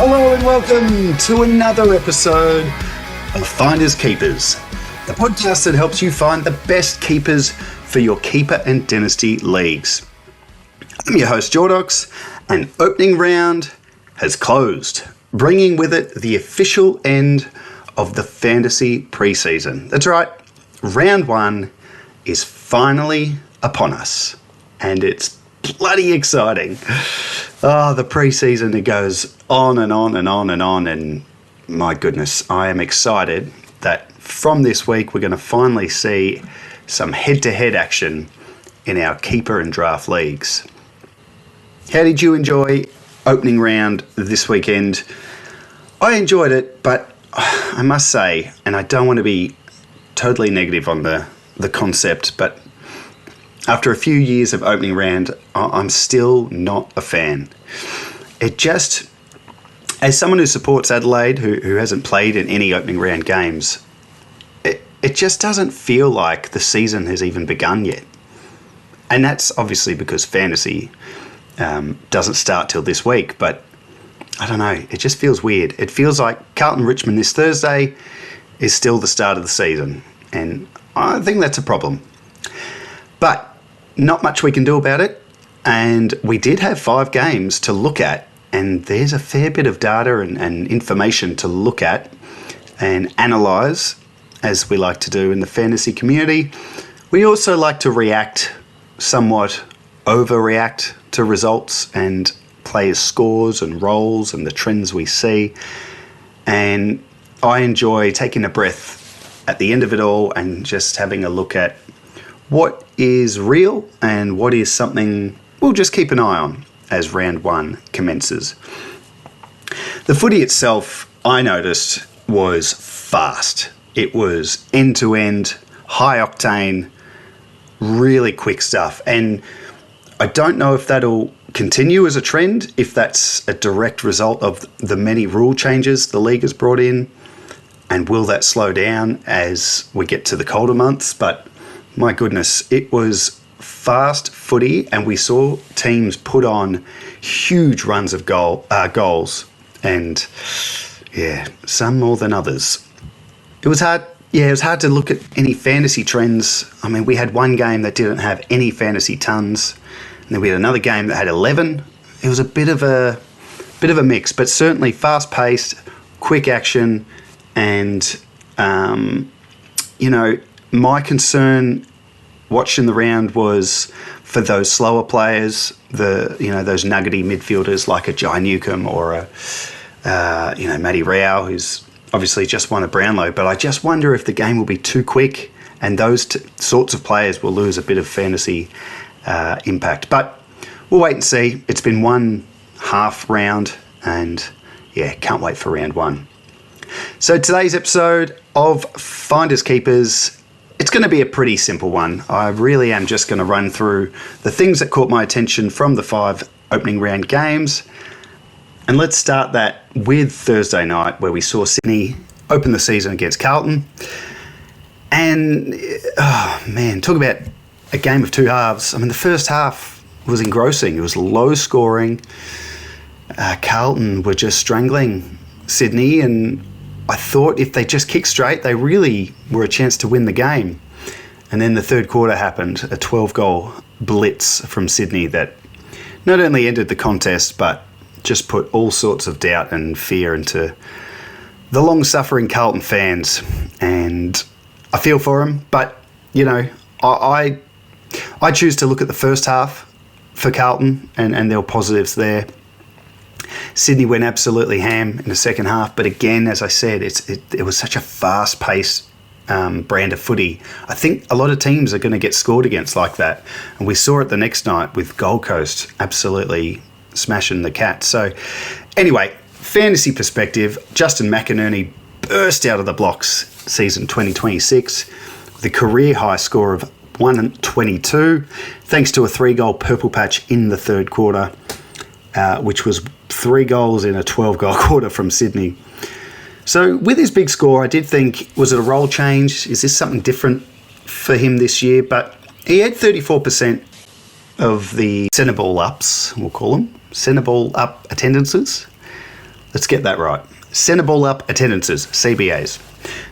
Hello and welcome to another episode of Finders Keepers, the podcast that helps you find the best keepers for your keeper and dynasty leagues. I'm your host Jordox, and opening round has closed, bringing with it the official end of the fantasy preseason. That's right, round one is finally upon us, and it's bloody exciting. Oh, the preseason, it goes on and on and on and on, and my goodness, I am excited that from this week we're going to finally see some head-to-head action in our keeper and draft leagues. How did you enjoy opening round this weekend? I enjoyed it, but I must say, and I don't want to be totally negative on the concept, but after a few years of opening round, I'm still not a fan. It just, as someone who supports Adelaide, who hasn't played in any opening round games, it just doesn't feel like the season has even begun yet. And that's obviously because fantasy doesn't start till this week, but I don't know, it just feels weird. It feels like Carlton Richmond this Thursday is still the start of the season, and I think that's a problem. But not much we can do about it, and we did have 5 games to look at, and there's a fair bit of data and information to look at and analyse, as we like to do in the fantasy community. We also like to react, somewhat overreact to results and players' scores and roles and the trends we see, and I enjoy taking a breath at the end of it all and just having a look at what is real and what is something we'll just keep an eye on as round one commences. The footy itself, I noticed, was fast. It was end-to-end, high-octane, really quick stuff. And I don't know if that'll continue as a trend, if that's a direct result of the many rule changes the league has brought in, and will that slow down as we get to the colder months. But my goodness, it was fast footy, and we saw teams put on huge runs of goals, and yeah, some more than others. It was hard to look at any fantasy trends. I mean, we had one game that didn't have any fantasy tons, and then we had another game that had 11. It was a bit of a mix, but certainly fast-paced, quick action, and my concern watching the round was for those slower players, those nuggety midfielders like a Jai Newcomb or a Matty Rao, who's obviously just won a Brownlow. But I just wonder if the game will be too quick and those sorts of players will lose a bit of fantasy impact. But we'll wait and see. It's been one half round, and yeah, can't wait for round one. So today's episode of Finders Keepers, it's going to be a pretty simple one. I really am just going to run through the things that caught my attention from the 5 opening round games. And let's start that with Thursday night, where we saw Sydney open the season against Carlton. And, oh man, talk about a game of two halves. I mean, the first half was engrossing. It was low scoring. Carlton were just strangling Sydney, and I thought if they just kicked straight, they really were a chance to win the game. And then the third quarter happened, a 12-goal blitz from Sydney that not only ended the contest, but just put all sorts of doubt and fear into the long-suffering Carlton fans. And I feel for them, but, I choose to look at the first half for Carlton, and there were positives there. Sydney went absolutely ham in the second half, but again, as I said, it was such a fast-paced brand of footy. I think a lot of teams are going to get scored against like that, and we saw it the next night with Gold Coast absolutely smashing the Cats. So anyway, fantasy perspective, Justin McInerney burst out of the blocks season 2026 with a career high score of 122, thanks to a 3-goal purple patch in the third quarter, which was 3 goals in a 12-goal quarter from Sydney. So with his big score, I did think, was it a role change? Is this something different for him this year? But he had 34% of the centre ball ups, we'll call them, centre ball up attendances. Let's get that right. Centre ball up attendances, CBAs.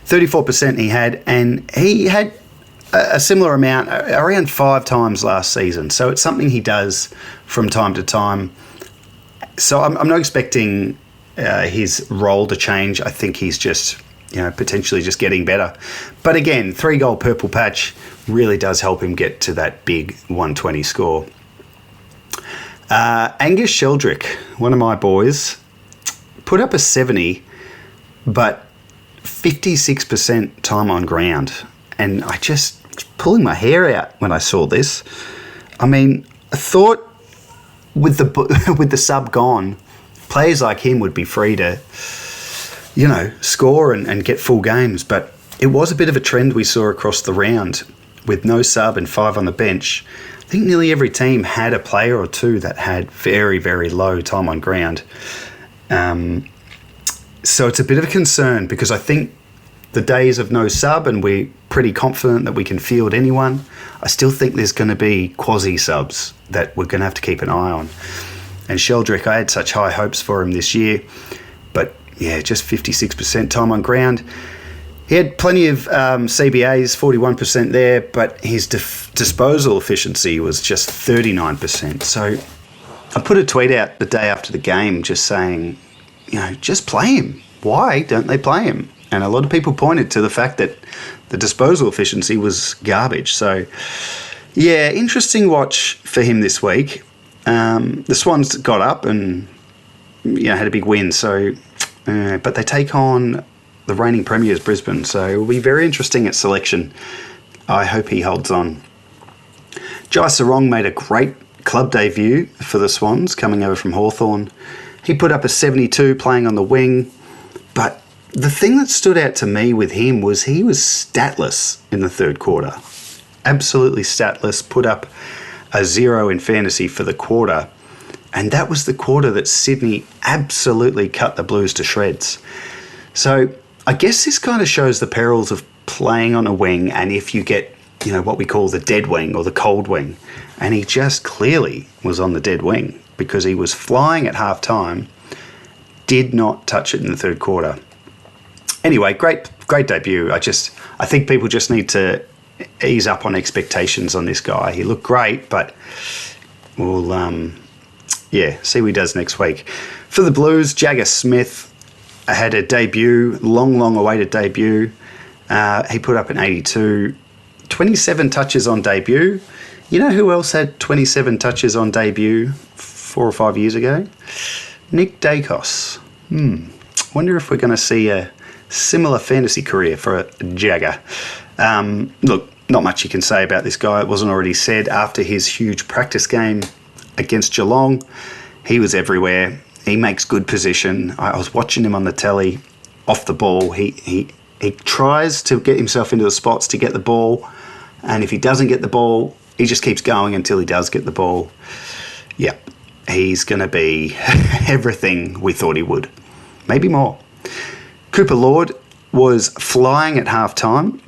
34% he had, and he had a similar amount, around 5 times last season. So it's something he does from time to time. So I'm not expecting his role to change. I think he's just, potentially just getting better. But again, 3-goal purple patch really does help him get to that big 120 score. Angus Sheldrick, one of my boys, put up a 70, but 56% time on ground. And I just pulling my hair out when I saw this. I mean, I thought with the sub gone, players like him would be free to, score and get full games. But it was a bit of a trend we saw across the round with no sub and 5 on the bench. I think nearly every team had a player or two that had very, very low time on ground. So it's a bit of a concern because I think the days of no sub and we're pretty confident that we can field anyone, I still think there's going to be quasi-subs that we're going to have to keep an eye on. And Sheldrick, I had such high hopes for him this year, but yeah, just 56% time on ground. He had plenty of CBAs, 41% there, but his disposal efficiency was just 39%. So I put a tweet out the day after the game just saying, just play him. Why don't they play him? And a lot of people pointed to the fact that the disposal efficiency was garbage. So, yeah, interesting watch for him this week. The Swans got up and had a big win. So, but they take on the reigning premiers, Brisbane. So it will be very interesting at selection. I hope he holds on. Jai Sarong made a great club debut for the Swans, coming over from Hawthorn. He put up a 72 playing on the wing, but the thing that stood out to me with him was he was statless in the third quarter. Absolutely statless, put up a 0 in fantasy for the quarter. And that was the quarter that Sydney absolutely cut the Blues to shreds. So I guess this kind of shows the perils of playing on a wing, and if you get, what we call the dead wing or the cold wing. And he just clearly was on the dead wing because he was flying at half time, did not touch it in the third quarter. Anyway, great debut. I think people just need to ease up on expectations on this guy. He looked great, but we'll see what he does next week. For the Blues, Jagger Smith had a debut, long awaited debut. He put up an 82, 27 touches on debut. You know who else had 27 touches on debut 4 or 5 years ago? Nick Dacos. Wonder if we're going to see a similar fantasy career for a Jagger. Look, not much you can say about this guy. It wasn't already said. After his huge practice game against Geelong, he was everywhere. He makes good position. I was watching him on the telly off the ball. He tries to get himself into the spots to get the ball, and if he doesn't get the ball, he just keeps going until he does get the ball. Yeah, he's going to be everything we thought he would. Maybe more. Cooper Lord was flying at half-time,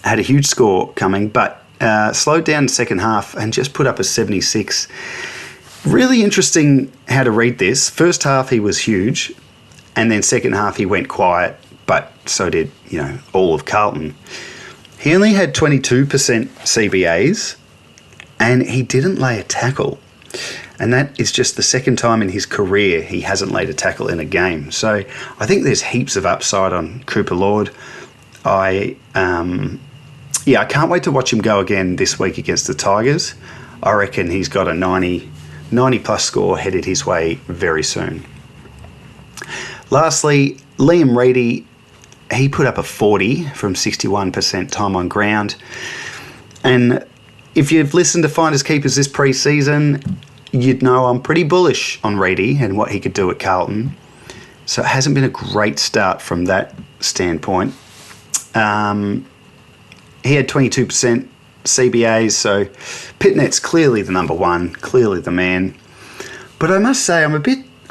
had a huge score coming, but slowed down in the second half and just put up a 76. Really interesting how to read this. First half he was huge, and then second half he went quiet, but so did, all of Carlton. He only had 22% CBAs, and he didn't lay a tackle. And that is just the second time in his career he hasn't laid a tackle in a game. So I think there's heaps of upside on Cooper Lord. I can't wait to watch him go again this week against the Tigers. I reckon he's got a 90 plus score headed his way very soon. Lastly, Liam Reedy, he put up a 40 from 61% time on ground. And if you've listened to Finders Keepers this pre-season, you'd know I'm pretty bullish on Reedy and what he could do at Carlton. So it hasn't been a great start from that standpoint. He had 22% CBAs, so Pitnet's clearly the number one, clearly the man. But I must say, I've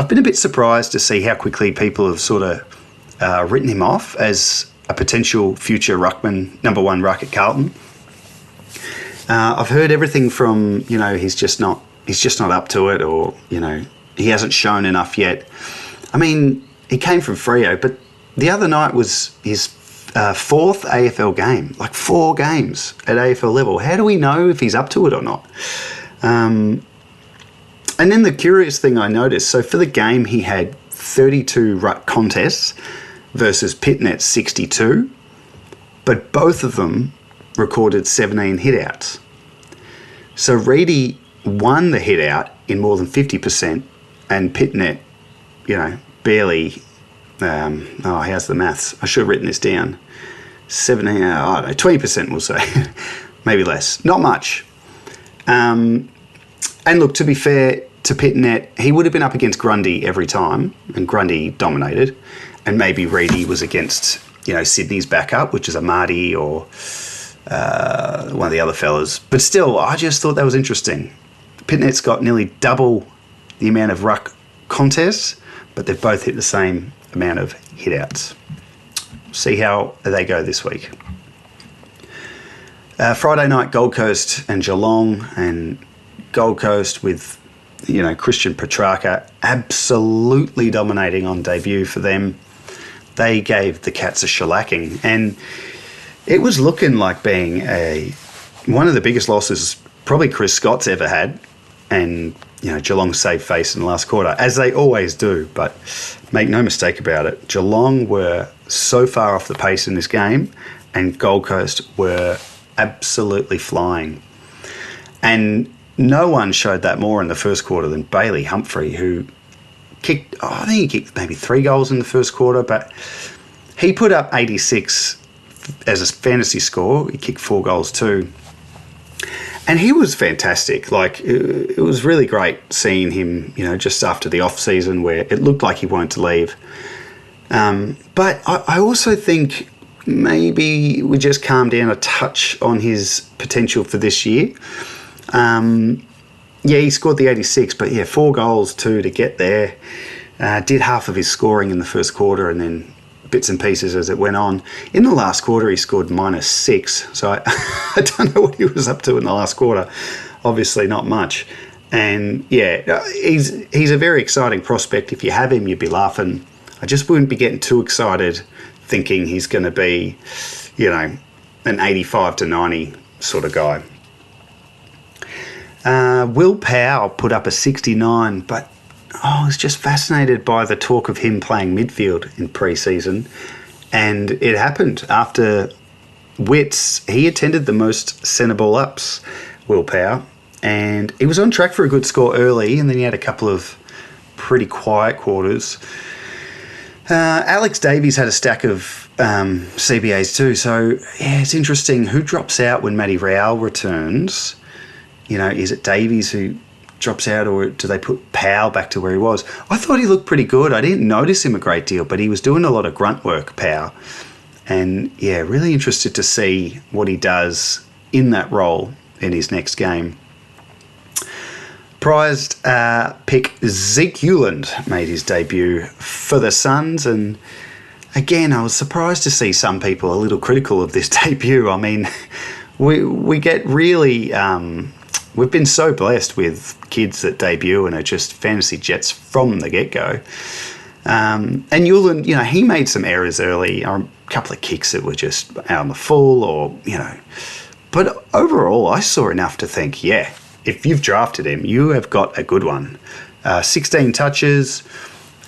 been a bit surprised to see how quickly people have sort of written him off as a potential future ruckman, number one ruck at Carlton. I've heard everything from, he's just not up to it, or, he hasn't shown enough yet. I mean, he came from Freo, but the other night was his fourth AFL game, like 4 games at AFL level. How do we know if he's up to it or not? And then the curious thing I noticed, so for the game he had 32 ruck contests versus Pitnet's 62, but both of them recorded 17 hit-outs. So Reedy won the hit-out in more than 50%, and Pitnet, barely, how's the maths? I should have written this down. 17, I don't know, 20% we'll say, maybe less. Not much. And look, to be fair to Pitnet, he would have been up against Grundy every time, and Grundy dominated. And maybe Reedy was against, Sydney's backup, which is a Marty or one of the other fellas. But still, I just thought that was interesting. Pitnet's got nearly double the amount of ruck contests, but they've both hit the same amount of hit-outs. See how they go this week. Friday night, Gold Coast and Geelong, and Gold Coast with, Christian Petrarca absolutely dominating on debut for them. They gave the Cats a shellacking, and it was looking like being one of the biggest losses probably Chris Scott's ever had, and Geelong saved face in the last quarter, as they always do. But make no mistake about it, Geelong were so far off the pace in this game, and Gold Coast were absolutely flying. And no one showed that more in the first quarter than Bailey Humphrey, who kicked, I think he kicked maybe 3 goals in the first quarter, but he put up 86 as a fantasy score. He kicked 4 goals too. And he was fantastic. Like, it was really great seeing him, just after the off-season where it looked like he wanted to leave. But I also think maybe we just calmed down a touch on his potential for this year. He scored the 86, but 4 goals too to get there. Did half of his scoring in the first quarter and then bits and pieces as it went on. In the last quarter, he scored -6, so I don't know what he was up to in the last quarter. Obviously not much. And he's a very exciting prospect. If you have him, you'd be laughing. I just wouldn't be getting too excited thinking he's going to be, an 85 to 90 sort of guy. Will Powell put up a 69, but I was just fascinated by the talk of him playing midfield in pre-season. And it happened after Wits. He attended the most centre ball ups, Will Powell, and he was on track for a good score early, and then he had a couple of pretty quiet quarters. Alex Davies had a stack of CBAs too, so it's interesting who drops out when Matty Rowell returns. Is it Davies who drops out, or do they put Powell back to where he was? I thought he looked pretty good. I didn't notice him a great deal, but he was doing a lot of grunt work, Powell. And really interested to see what he does in that role in his next game. Prized pick Zeke Hewland made his debut for the Suns, and again, I was surprised to see some people a little critical of this debut. I mean, we get really... we've been so blessed with kids that debut and are just fantasy jets from the get-go. And Hewland, he made some errors early, a couple of kicks that were just out on the full, But overall, I saw enough to think, if you've drafted him, you have got a good one. 16 touches,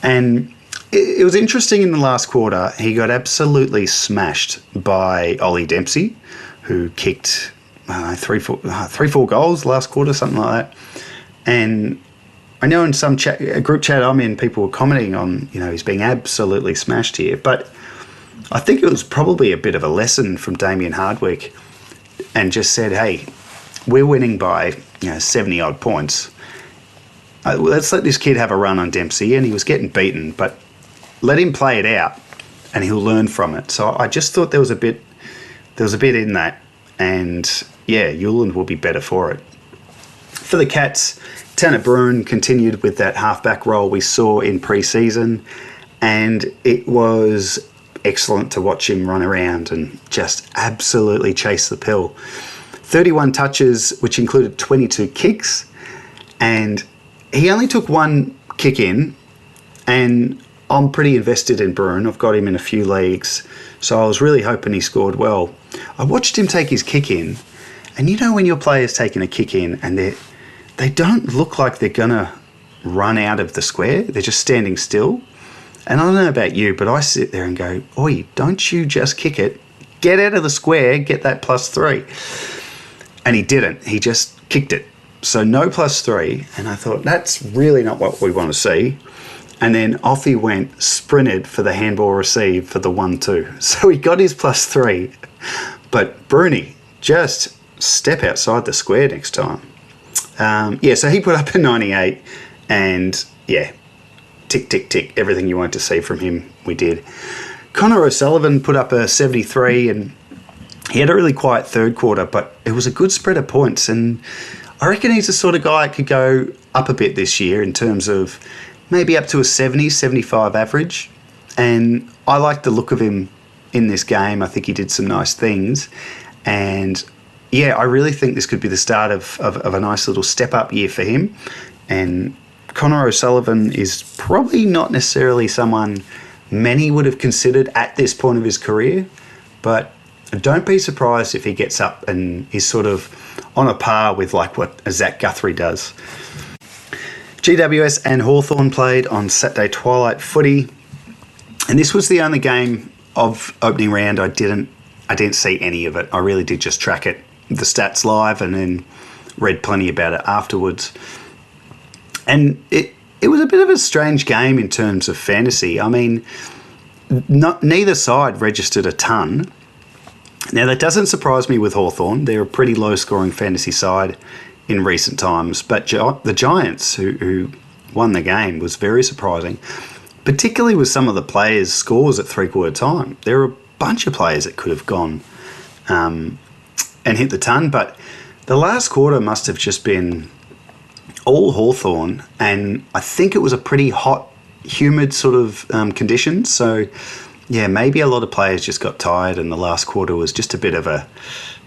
and it was interesting in the last quarter. He got absolutely smashed by Ollie Dempsey, who kicked... 3-4 goals last quarter, something like that. And I know in some group chat I'm in, people were commenting on, he's being absolutely smashed here. But I think it was probably a bit of a lesson from Damien Hardwick, and just said, hey, we're winning by 70 odd points. Let's let this kid have a run on Dempsey, and he was getting beaten, but let him play it out, and he'll learn from it. So I just thought there was a bit in that. And Hewland will be better for it. For the Cats, Tanner Bruhn continued with that halfback role we saw in pre-season, and it was excellent to watch him run around and just absolutely chase the pill. 31 touches, which included 22 kicks, and he only took 1 kick in, and I'm pretty invested in Bruin. I've got him in a few leagues, so I was really hoping he scored well. I watched him take his kick in, and you know when your player's taking a kick in and they don't look like they're going to run out of the square. They're just standing still. And I don't know about you, but I sit there and go, oi, don't you just kick it. Get out of the square, get that +3. And he didn't. He just kicked it. So no +3. And I thought, that's really not what we want to see. And then off he went, sprinted for the handball receive for the 1-2. So he got his +3. But Bruni, just step outside the square next time. So he put up a 98. And yeah, tick, tick, tick. Everything you wanted to see from him, we did. Connor O'Sullivan put up a 73, and he had a really quiet third quarter, but it was a good spread of points. And I reckon he's the sort of guy that could go up a bit this year in terms of maybe up to a 70, 75 average. And I like the look of him in this game. I think he did some nice things. And yeah, I really think this could be the start of a nice little step-up year for him. And Connor O'Sullivan is probably not necessarily someone many would have considered at this point of his career, but don't be surprised if he gets up and is sort of on a par with like what Zach Guthrie does. GWS and Hawthorn played on Saturday twilight footy, and this was the only game of opening round I didn't see any of it. I really did just track it, the stats live, and then read plenty about it afterwards. And it was a bit of a strange game in terms of fantasy. I mean, neither side registered a ton. Now, that doesn't surprise me with Hawthorn. They're a pretty low-scoring fantasy side in recent times. But the Giants, who won the game, was very surprising, particularly with some of the players' scores at three-quarter time. There were a bunch of players that could have gone and hit the ton, but the last quarter must have just been all Hawthorn, and I think it was a pretty hot, humid sort of conditions. So, yeah, maybe a lot of players just got tired, and the last quarter was just a bit of a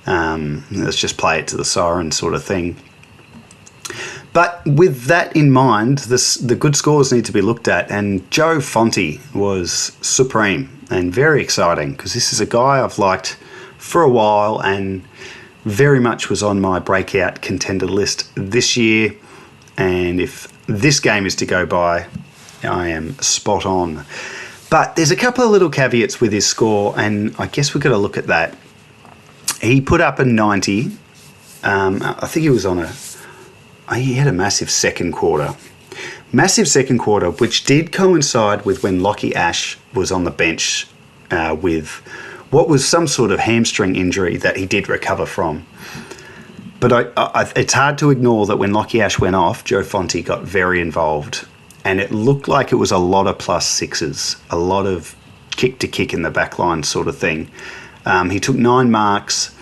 let's just play it to the siren sort of thing. But with that in mind, the good scores need to be looked at, and Joe Fonte was supreme and very exciting because this is a guy I've liked for a while and very much was on my breakout contender list this year. And if this game is to go by, I am spot on. But there's a couple of little caveats with his score, and I guess we've got to look at that. He put up a 90. I think he was he had a massive second quarter. Massive second quarter, which did coincide with when Lachie Ash was on the bench with what was some sort of hamstring injury that he did recover from. But it's hard to ignore that when Lachie Ash went off, Joe Fonte got very involved. And it looked like it was a lot of +6s, a lot of kick-to-kick in the back line sort of thing. He took 9 marks.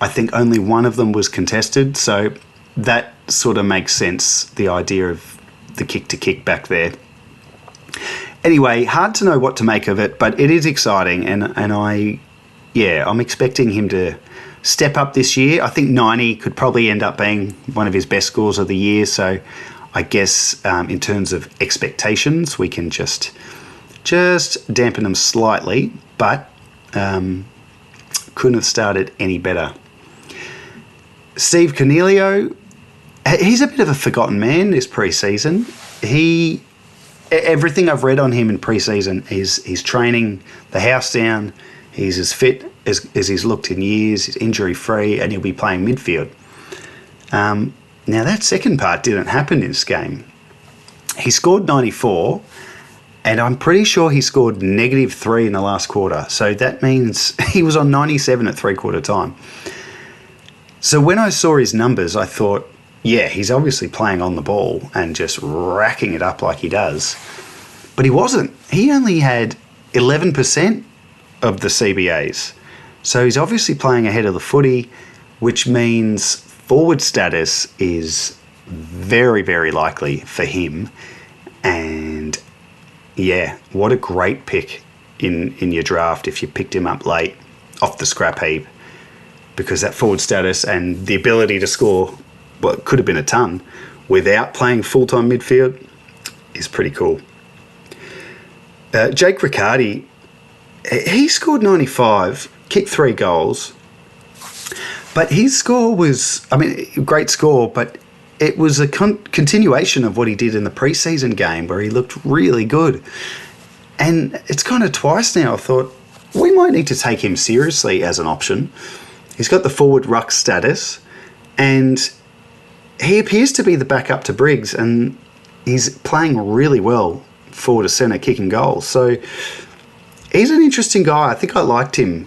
I think only one of them was contested. So that sort of makes sense, the idea of the kick-to-kick back there. Anyway, hard to know what to make of it, but it is exciting. And I'm expecting him to step up this year. I think 90 could probably end up being one of his best scores of the year. So I guess in terms of expectations, we can just dampen them slightly, but couldn't have started any better. Steve Cornelio, he's a bit of a forgotten man this pre-season. Everything I've read on him in pre-season is he's training the house down. He's as fit as he's looked in years. He's injury-free, and he'll be playing midfield. Now, that second part didn't happen in this game. He scored 94, and I'm pretty sure he scored -3 in the last quarter. So that means he was on 97 at three-quarter time. So when I saw his numbers, I thought, yeah, he's obviously playing on the ball and just racking it up like he does. But he wasn't. He only had 11% of the CBAs. So he's obviously playing ahead of the footy, which means forward status is very, very likely for him. And yeah, what a great pick in your draft if you picked him up late off the scrap heap, because that forward status and the ability to score, well, it could have been a ton without playing full-time midfield, is pretty cool. Jake Riccardi, he scored 95, kicked 3 goals, but his score was, great score, but it was a continuation of what he did in the preseason game where he looked really good. And it's kind of twice now I've thought, we might need to take him seriously as an option. He's got the forward ruck status, and he appears to be the backup to Briggs, and he's playing really well forward to centre, kicking goals. So he's an interesting guy. I think I liked him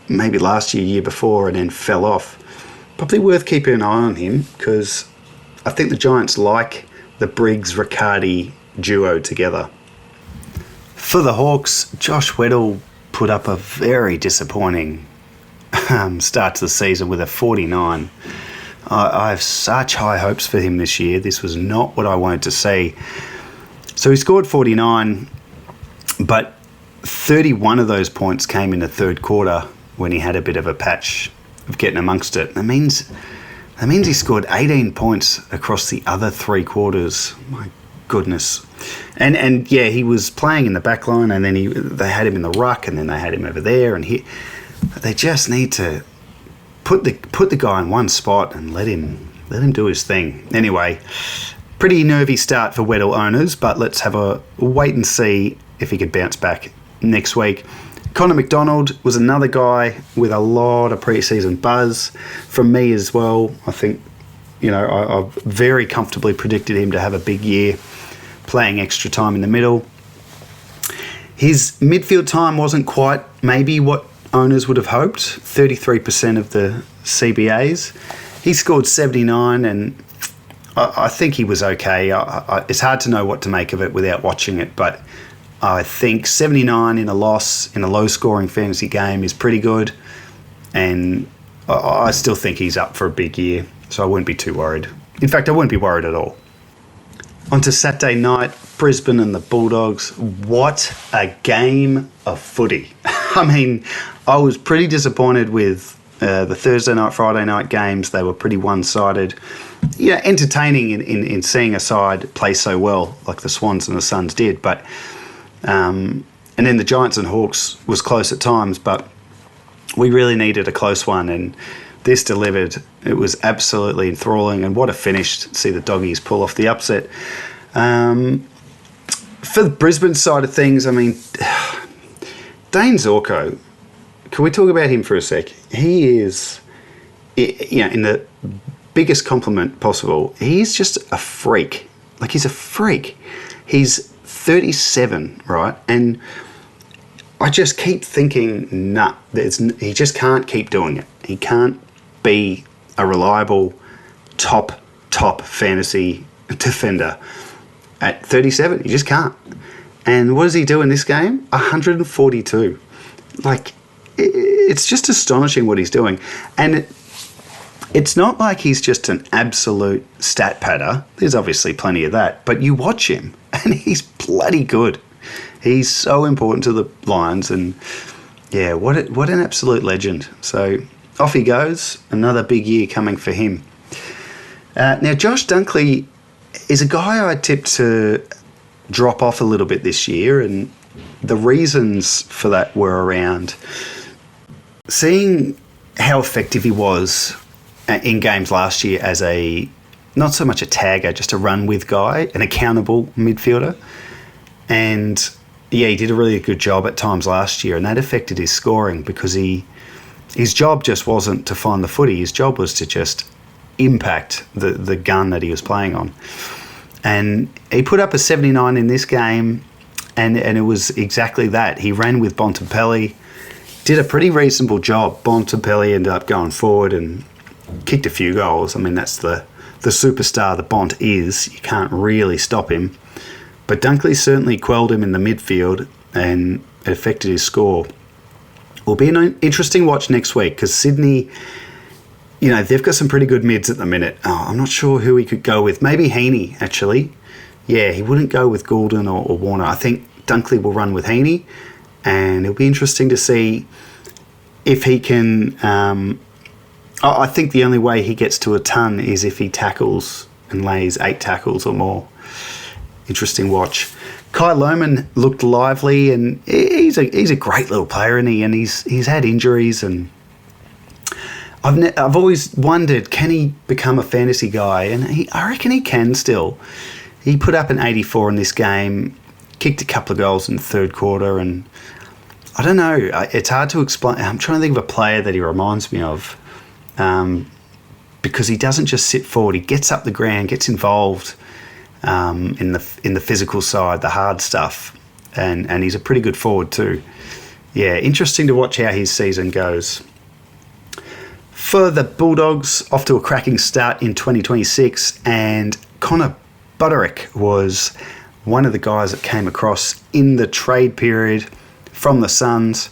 maybe last year before, and then fell off. Probably worth keeping an eye on him because I think the Giants like the Briggs-Riccardi duo together. For the Hawks, Josh Weddle put up a very disappointing start to the season with a 49. I have such high hopes for him this year. This was not what I wanted to see. So he scored 49, but 31 of those points came in the third quarter when he had a bit of a patch of getting amongst it. That means he scored 18 points across the other 3 quarters. My goodness. And yeah, he was playing in the back line, and then they had him in the ruck, and then they had him over there, and they just need to put the guy in one spot and let him do his thing. Anyway, pretty nervy start for Weddle owners, but let's have a wait and see if he could bounce back next week. Connor McDonald was another guy with a lot of preseason buzz from me as well. I think, I very comfortably predicted him to have a big year, playing extra time in the middle. His midfield time wasn't quite maybe what owners would have hoped, 33% of the CBAs. He scored 79, and I think he was okay. It's hard to know what to make of it without watching it, but I think 79 in a loss in a low-scoring fantasy game is pretty good, and I still think he's up for a big year, so I wouldn't be too worried. In fact, I wouldn't be worried at all. On to Saturday night, Brisbane and the Bulldogs. What a game of footy. I was pretty disappointed with the Thursday night, Friday night games. They were pretty one-sided. Entertaining in seeing a side play so well, like the Swans and the Suns did. But and then the Giants and Hawks was close at times, but we really needed a close one, and this delivered. It was absolutely enthralling, and what a finish to see the Doggies pull off the upset. For the Brisbane side of things, Dane Zorko, can we talk about him for a sec? He is, in the biggest compliment possible, he's just a freak. Like, he's a freak. He's 37, right? And I just keep thinking, he just can't keep doing it. He can't be a reliable top fantasy defender at 37. He just can't. And what does he do in this game? 142. Like, it's just astonishing what he's doing. And it's not like he's just an absolute stat padder. There's obviously plenty of that. But you watch him, and he's bloody good. He's so important to the Lions. And, yeah, what an absolute legend. So off he goes. Another big year coming for him. Now, Josh Dunkley is a guy I tipped to drop off a little bit this year, and the reasons for that were around seeing how effective he was in games last year as not so much a tagger, just a run-with guy, an accountable midfielder. And, yeah, he did a really good job at times last year, and that affected his scoring because his job just wasn't to find the footy. His job was to just impact the gun that he was playing on. And he put up a 79 in this game, and it was exactly that. He ran with Bontempelli, did a pretty reasonable job. Bontempelli ended up going forward and kicked a few goals. That's the superstar that Bont is. You can't really stop him. But Dunkley certainly quelled him in the midfield, and it affected his score. Will be an interesting watch next week because Sydney, they've got some pretty good mids at the minute. I'm not sure who he could go with. Maybe Heaney, actually. Yeah, he wouldn't go with Goulden or Warner. I think Dunkley will run with Heaney, and it'll be interesting to see if he can... I think the only way he gets to a ton is if he tackles and lays 8 tackles or more. Interesting watch. Kai Lohmann looked lively, and he's a great little player, isn't he? And he's had injuries, and I've always wondered, can he become a fantasy guy? And I reckon he can still. He put up an 84 in this game, kicked a couple of goals in the third quarter, and I don't know. It's hard to explain. I'm trying to think of a player that he reminds me of, because he doesn't just sit forward. He gets up the ground, gets involved in the physical side, the hard stuff, and he's a pretty good forward too. Yeah, interesting to watch how his season goes. For the Bulldogs, off to a cracking start in 2026, and Connor Buderick was one of the guys that came across in the trade period from the Suns,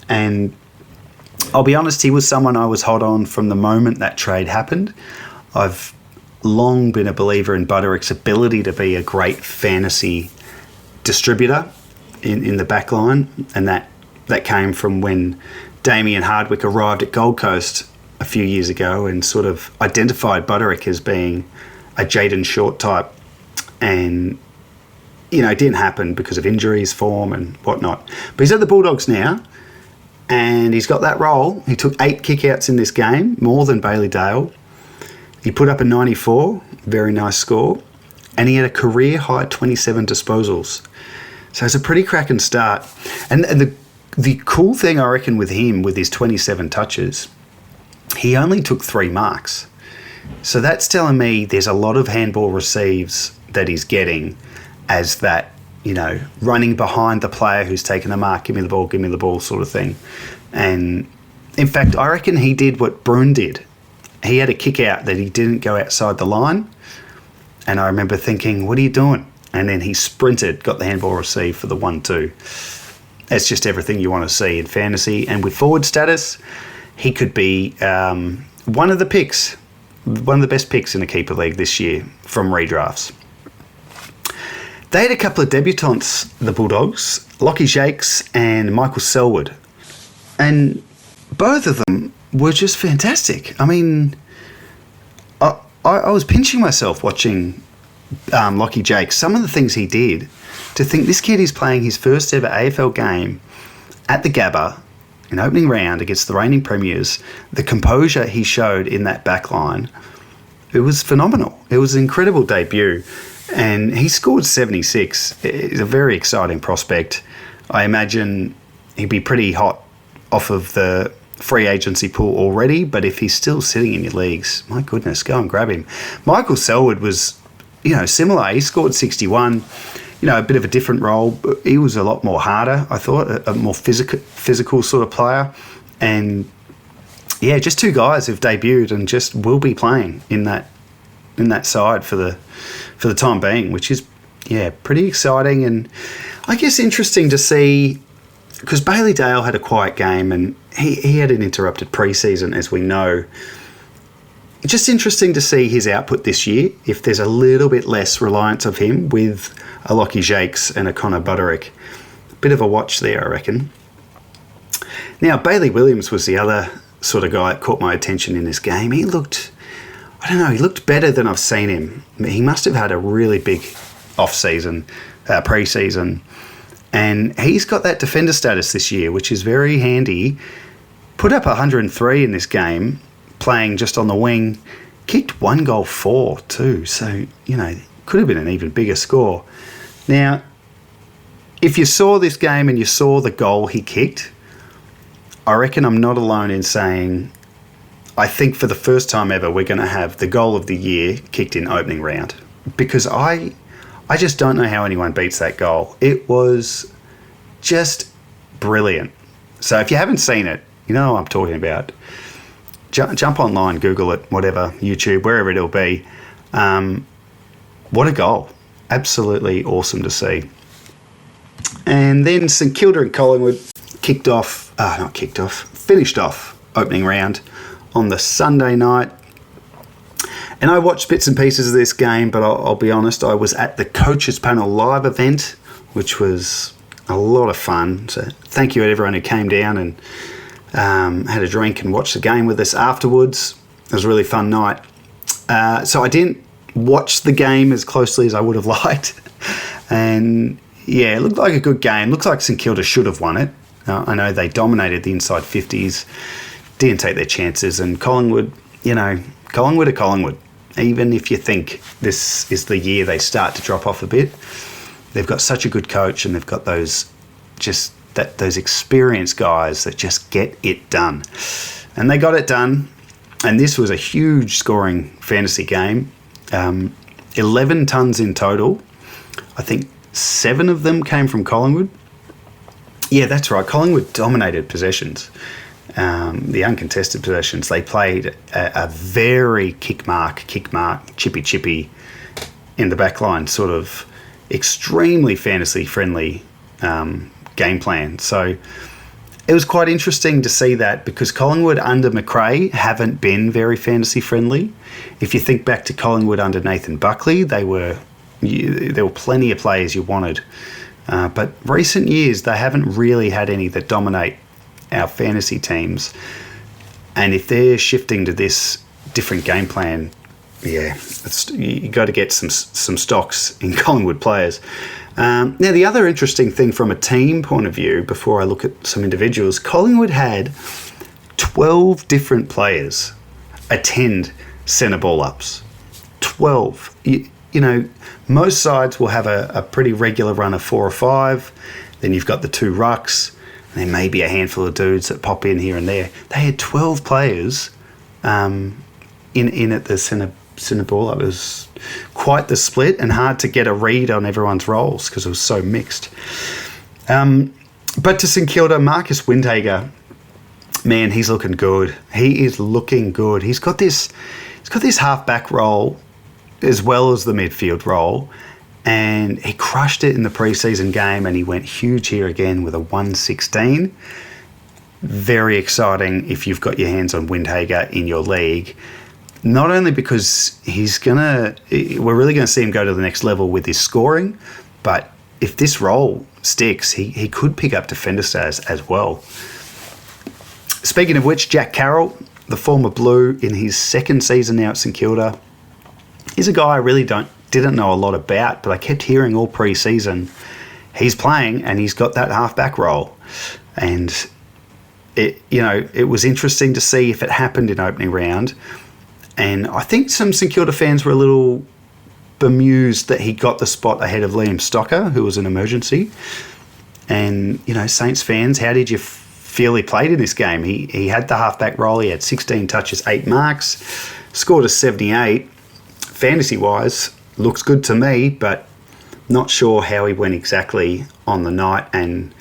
and I'll be honest, he was someone I was hot on from the moment that trade happened. I've long been a believer in Buderick's ability to be a great fantasy distributor in the back line, and that came from when Damien Hardwick arrived at Gold Coast a few years ago and sort of identified Buderick as being a Jaden Short type, and it didn't happen because of injuries, form and whatnot. But he's at the Bulldogs now, and he's got that role. He took 8 kickouts in this game, more than Bailey Dale. He put up a 94, very nice score, and he had a career high 27 disposals. So it's a pretty cracking start. And the cool thing, I reckon, with him, with his 27 touches, he only took 3 marks. So that's telling me there's a lot of handball receives that he's getting as that, running behind the player who's taken a mark, give me the ball sort of thing. And in fact, I reckon he did what Bruin did. He had a kick out that he didn't go outside the line. And I remember thinking, what are you doing? And then he sprinted, got the handball receive for the 1-2. That's just everything you want to see in fantasy. And with forward status, he could be one of the best picks in a keeper league this year from redrafts. They had a couple of debutants, the Bulldogs, Lockie Jakes and Michael Selwood. And both of them were just fantastic. I mean, I was pinching myself watching Lockie Jakes. Some of the things he did, to think this kid is playing his first ever AFL game at the Gabba in opening round against the reigning premiers, the composure he showed in that back line, it was phenomenal. It was an incredible debut. And he scored 76. He's a very exciting prospect. I imagine he'd be pretty hot off of the free agency pool already, but if he's still sitting in your leagues, my goodness, go and grab him. Michael Selwood was, similar. He scored 61, a bit of a different role, but he was a lot more harder, I thought, a more physical sort of player. And yeah, just 2 guys who've debuted and just will be playing in that side for the time being, which is, pretty exciting. And I guess interesting to see, because Bailey Dale had a quiet game and he had an interrupted preseason, as we know. Just interesting to see his output this year, if there's a little bit less reliance of him with a Lockie Jakes and a Connor Buderick. Bit of a watch there, I reckon. Now, Bailey Williams was the other sort of guy that caught my attention in this game. He looked better than I've seen him. He must have had a really big off-season, pre-season. And he's got that defender status this year, which is very handy. Put up 103 in this game, playing just on the wing. Kicked 1 goal 4 too. So, could have been an even bigger score. Now, if you saw this game and you saw the goal he kicked, I reckon I'm not alone in saying I think for the first time ever we're going to have the goal of the year kicked in opening round, because I just don't know how anyone beats that goal. It was just brilliant. So if you haven't seen it, you know what I'm talking about. Jump online, Google it, whatever, YouTube, wherever it'll be. What a goal. Absolutely awesome to see. And then St Kilda and Collingwood finished off opening round on the Sunday night. And I watched bits and pieces of this game, but I'll be honest, I was at the Coaches Panel Live event, which was a lot of fun. So thank you to everyone who came down and had a drink and watched the game with us afterwards. It was a really fun night. So I didn't watch the game as closely as I would have liked. And Yeah, it looked like a good game. Looks like St Kilda should have won it. I know they dominated the inside 50s, didn't take their chances, and Collingwood, Collingwood are Collingwood. Even if you think this is the year they start to drop off a bit, they've got such a good coach, and they've got those experienced guys that just get it done. And they got it done, and this was a huge scoring fantasy game. 11 tons in total. I think 7 of them came from Collingwood. Yeah, that's right. Collingwood dominated possessions. The uncontested possessions. They played a very kick mark, chippy in the back line, sort of extremely fantasy friendly game plan. So it was quite interesting to see that, because Collingwood under McRae haven't been very fantasy friendly. If you think back to Collingwood under Nathan Buckley, there were plenty of players you wanted. But recent years, they haven't really had any that dominate our fantasy teams. And if they're shifting to this different game plan, you got to get some stocks in Collingwood players. Now, the other interesting thing from a team point of view, before I look at some individuals, Collingwood had 12 different players attend centre ball ups. 12. Most sides will have a pretty regular run of 4 or 5. Then you've got the 2 rucks. And there may be a handful of dudes that pop in here and there. They had 12 players in at the centre ball up. It was quite the split, and hard to get a read on everyone's roles because it was so mixed. But to St Kilda, Marcus Windhager, man, he's looking good. He is looking good. He's got this half-back role as well as the midfield role, and he crushed it in the preseason game, and he went huge here again with a 116. Very exciting if you've got your hands on Windhager in your league. Not only because we're really going to see him go to the next level with his scoring, but if this role sticks, he could pick up defender status as well. Speaking of which, Jack Carroll, the former Blue, in his second season now at St Kilda, he's a guy I really didn't know a lot about, but I kept hearing all pre-season he's playing and he's got that half-back role. And it was interesting to see if it happened in opening round. And I think some St Kilda fans were a little bemused that he got the spot ahead of Liam Stocker, who was an emergency. And, Saints fans, how did you feel he played in this game? He had the half-back role. He had 16 touches, 8 marks, scored a 78. Fantasy-wise, looks good to me, but not sure how he went exactly on the night. And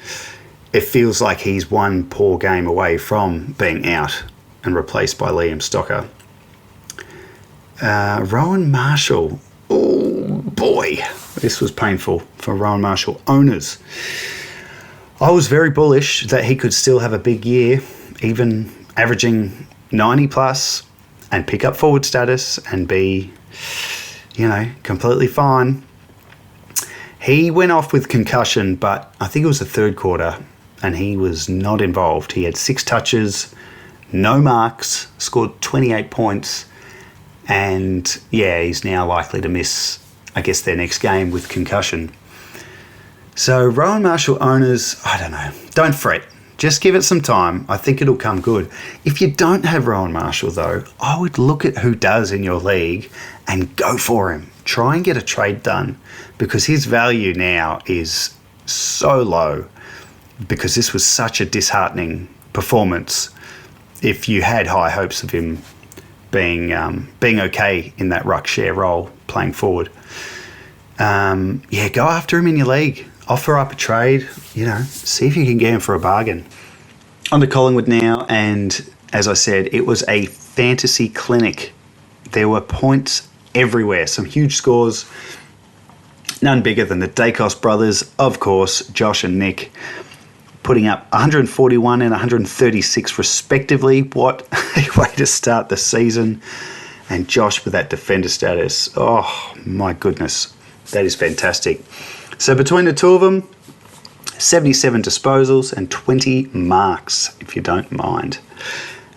it feels like he's one poor game away from being out and replaced by Liam Stocker. Rowan Marshall. Oh, boy. This was painful for Rowan Marshall owners. I was very bullish that he could still have a big year, even averaging 90 plus, and pick up forward status and be, completely fine. He went off with concussion, but I think it was the third quarter, and he was not involved. He had 6 touches, no marks, scored 28 points, and he's now likely to miss, I guess, their next game with concussion. So Rowan Marshall owners, I don't know, don't fret. Just give it some time. I think it'll come good. If you don't have Rowan Marshall, though, I would look at who does in your league and go for him. Try and get a trade done, because his value now is so low, because this was such a disheartening performance. If you had high hopes of him being okay in that ruck share role, playing forward, go after him in your league. Offer up a trade, see if you can get him for a bargain. On to Collingwood now, and as I said, it was a fantasy clinic. There were points everywhere, some huge scores, none bigger than the Dacos brothers, of course, Josh and Nick, putting up 141 and 136 respectively. What a way to start the season. And Josh with that defender status. Oh, my goodness. That is fantastic. So between the two of them, 77 disposals and 20 marks, if you don't mind.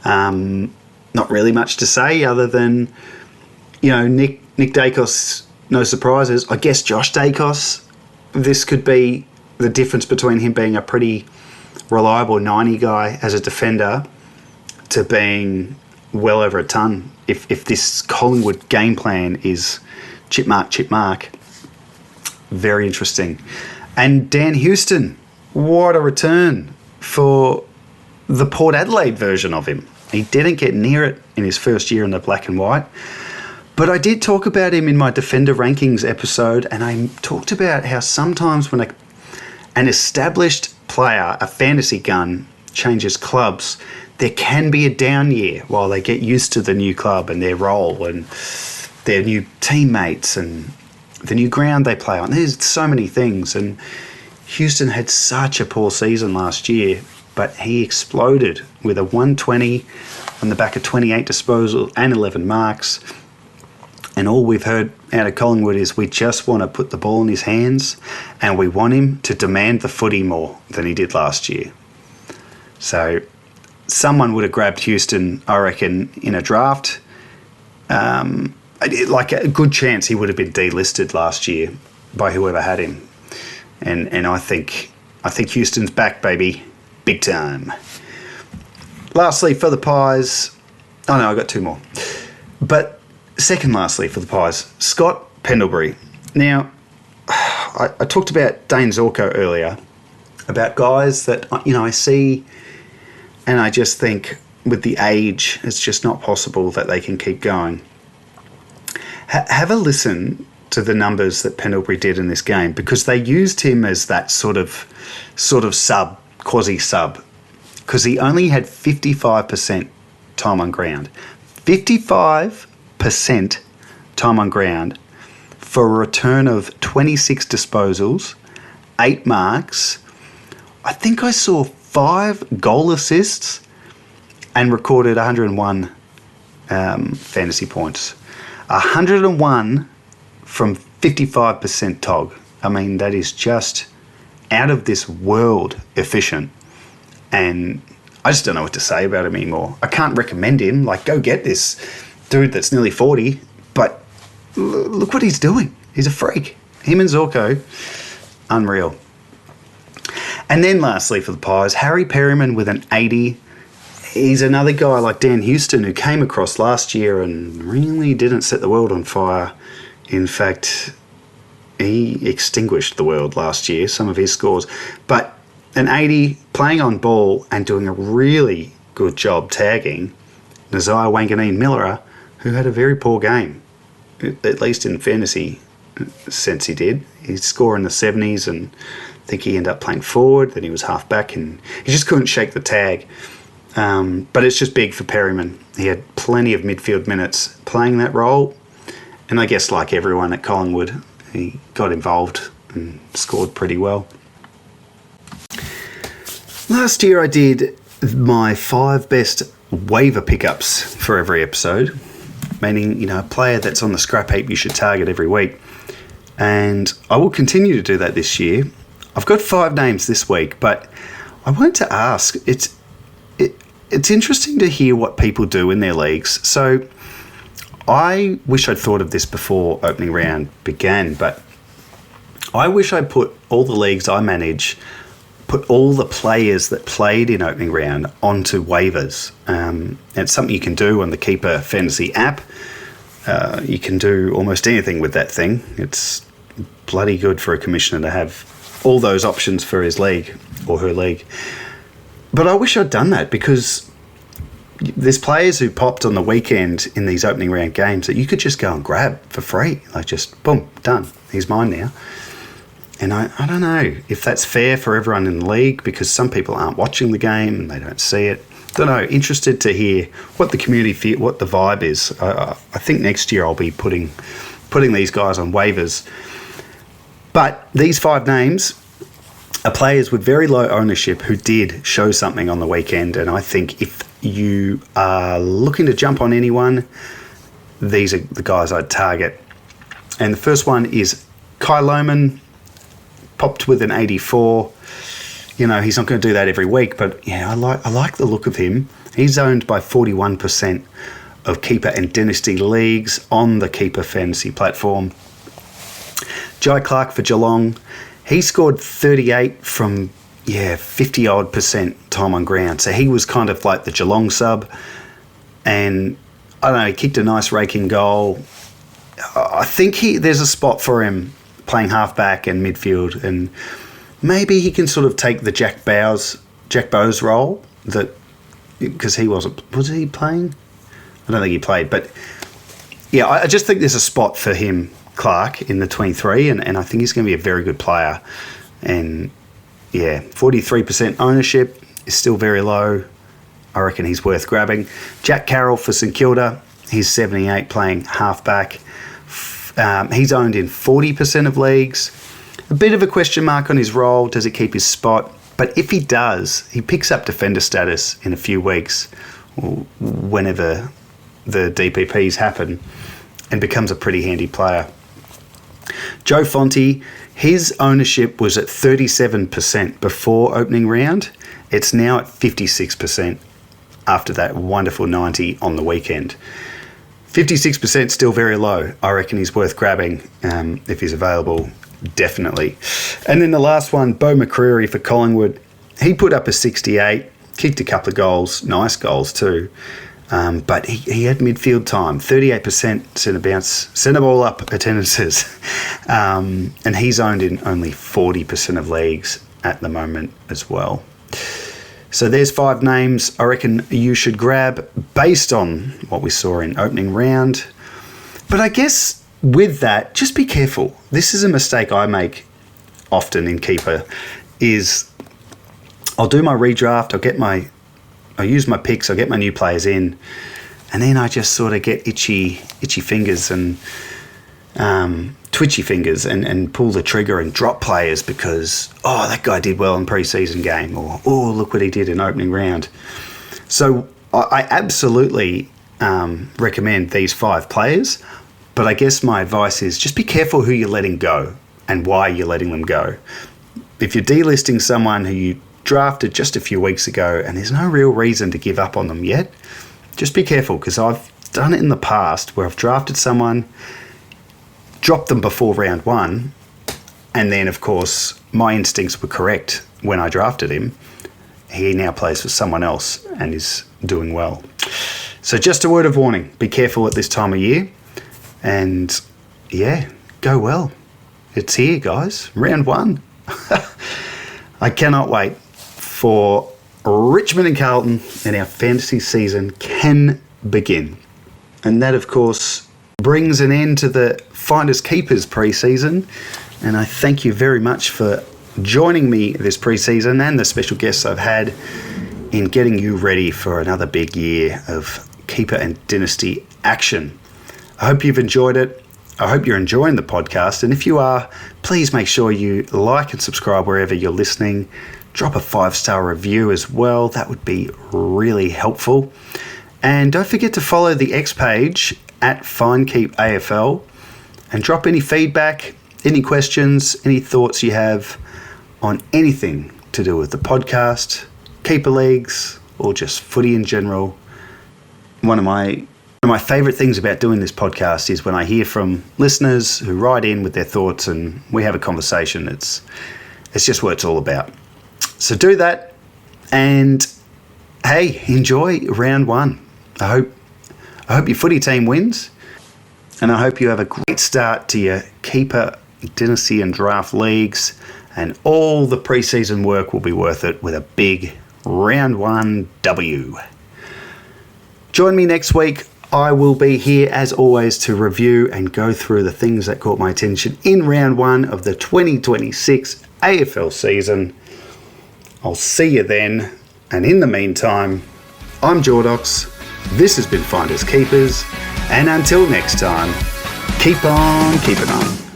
Not really much to say other than, Nick Dacos, no surprises. I guess Josh Dacos, this could be the difference between him being a pretty reliable 90 guy as a defender to being well over a ton. If this Collingwood game plan is chip mark, very interesting. And Dan Houston, what a return for the Port Adelaide version of him. He didn't get near it in his first year in the black and white. But I did talk about him in my Defender Rankings episode, and I talked about how sometimes when an established player, a fantasy gun, changes clubs, there can be a down year while they get used to the new club and their role and their new teammates and the new ground they play on. There's so many things, and Houston had such a poor season last year, but he exploded with a 120 on the back of 28 disposals and 11 marks. And all we've heard out of Collingwood is we just want to put the ball in his hands and we want him to demand the footy more than he did last year. So someone would have grabbed Houston, I reckon, in a draft. Like a good chance he would have been delisted last year by whoever had him. And I think Houston's back, baby, big time. Lastly, for the Pies, oh no, I got two more. But second lastly for the Pies, Scott Pendlebury. Now, I talked about Dane Zorko earlier, about guys that, I see and I just think with the age, it's just not possible that they can keep going. Have a listen to the numbers that Pendlebury did in this game, because they used him as that sort of sub, quasi-sub, because he only had 55% time on ground. 55% time on ground for a return of 26 disposals, 8 marks. I think I saw 5 goal assists and recorded 101 fantasy points. 101 from 55% TOG. I mean, that is just out of this world efficient. And I just don't know what to say about him anymore. I can't recommend him. Like, go get this dude that's nearly 40. But look what he's doing. He's a freak. Him and Zorko, unreal. And then lastly for the Pies, Harry Perryman with an 80. He's another guy like Dan Houston who came across last year and really didn't set the world on fire. In fact, he extinguished the world last year, some of his scores. But an 80, playing on ball and doing a really good job tagging Nazai Wanganeen-Miller, who had a very poor game, at least in fantasy sense he did. He'd score in the 70s, and I think he ended up playing forward, then he was half back, and he just couldn't shake the tag. But it's just big for Perryman. He had plenty of midfield minutes playing that role, and I guess like everyone at Collingwood, he got involved and scored pretty well. Last year I did my 5 best waiver pickups for every episode, meaning, a player that's on the scrap heap you should target every week. And I will continue to do that this year. I've got 5 names this week, but I wanted to ask, it's interesting to hear what people do in their leagues. So I wish I'd thought of this before opening round began, but I wish I put all the leagues I manage, put all the players that played in opening round onto waivers. It's something you can do on the Keeper Fantasy app. You can do almost anything with that thing. It's bloody good for a commissioner to have all those options for his league or her league. But I wish I'd done that, because there's players who popped on the weekend in these opening round games that you could just go and grab for free. Like, just boom, done. He's mine now. And I don't know if that's fair for everyone in the league, because some people aren't watching the game and they don't see it. Don't know. Interested to hear what the community what the vibe is. I think next year I'll be putting these guys on waivers. But these 5 names are players with very low ownership who did show something on the weekend, and I think if you are looking to jump on anyone, these are the guys I'd target. And the first one is Kai Lohmann, popped with an 84. He's not going to do that every week, but yeah, I like the look of him. He's owned by 41% of Keeper and Dynasty leagues on the Keeper Fantasy platform. Jai Clark for Geelong. He scored 38 from 50 odd % time on ground. So he was kind of like the Geelong sub, and I don't know, he kicked a nice raking goal. I think there's a spot for him playing halfback and midfield, and maybe he can sort of take the Jack Bowes role, that because was he playing? I don't think he played, but yeah, I just think there's a spot for him, Clark, in the 23, and I think he's going to be a very good player. And yeah, 43% ownership is still very low. I reckon he's worth grabbing. Jack Carroll for St Kilda, he's 78 playing halfback. He's owned in 40% of leagues. A bit of a question mark on his role. Does he keep his spot? But if he does, he picks up defender status in a few weeks, or whenever the DPPs happen, and becomes a pretty handy player. Joe Fonte, his ownership was at 37% before opening round. It's now at 56% after that wonderful 90 on the weekend. 56% still very low. I reckon he's worth grabbing if he's available, definitely. And then the last one, Beau McCreary for Collingwood. He put up a 68, kicked a couple of goals, nice goals too. But he had midfield time, 38% centre ball up attendances. And he's owned in only 40% of leagues at the moment as well. So there's 5 names I reckon you should grab based on what we saw in opening round. But I guess with that, just be careful. This is a mistake I make often in Keeper, is I'll do my redraft, I'll use my picks, I'll get my new players in, and then I just sort of get itchy fingers and twitchy fingers and pull the trigger and drop players because, that guy did well in pre-season game, or, look what he did in opening round. So I absolutely recommend these 5 players, but I guess my advice is just be careful who you're letting go and why you're letting them go. If you're delisting someone who you drafted just a few weeks ago and there's no real reason to give up on them yet, just be careful, because I've done it in the past where I've drafted someone, dropped them before round 1, and then of course my instincts were correct when I drafted him. He now plays for someone else and is doing well. So just a word of warning, be careful at this time of year, and go well. It's here, guys, round 1. I cannot wait for Richmond and Carlton, and our fantasy season can begin. And that, of course, brings an end to the Finders Keepers pre-season. And I thank you very much for joining me this pre-season and the special guests I've had in getting you ready for another big year of Keeper and Dynasty action. I hope you've enjoyed it. I hope you're enjoying the podcast. And if you are, please make sure you like and subscribe wherever you're listening. Drop a 5-star review as well. That would be really helpful. And don't forget to follow the X page at FindKeepAFL and drop any feedback, any questions, any thoughts you have on anything to do with the podcast, keeper leagues, or just footy in general. One of my favourite things about doing this podcast is when I hear from listeners who write in with their thoughts and we have a conversation. It's just what it's all about. So do that, and hey, enjoy round 1. I hope your footy team wins, and I hope you have a great start to your keeper, dynasty and draft leagues, and all the preseason work will be worth it with a big round 1 W. Join me next week. I will be here as always to review and go through the things that caught my attention in round 1 of the 2026 AFL season. I'll see you then, and in the meantime, I'm Jordox, this has been Finders Keepers, and until next time, keep on keeping on.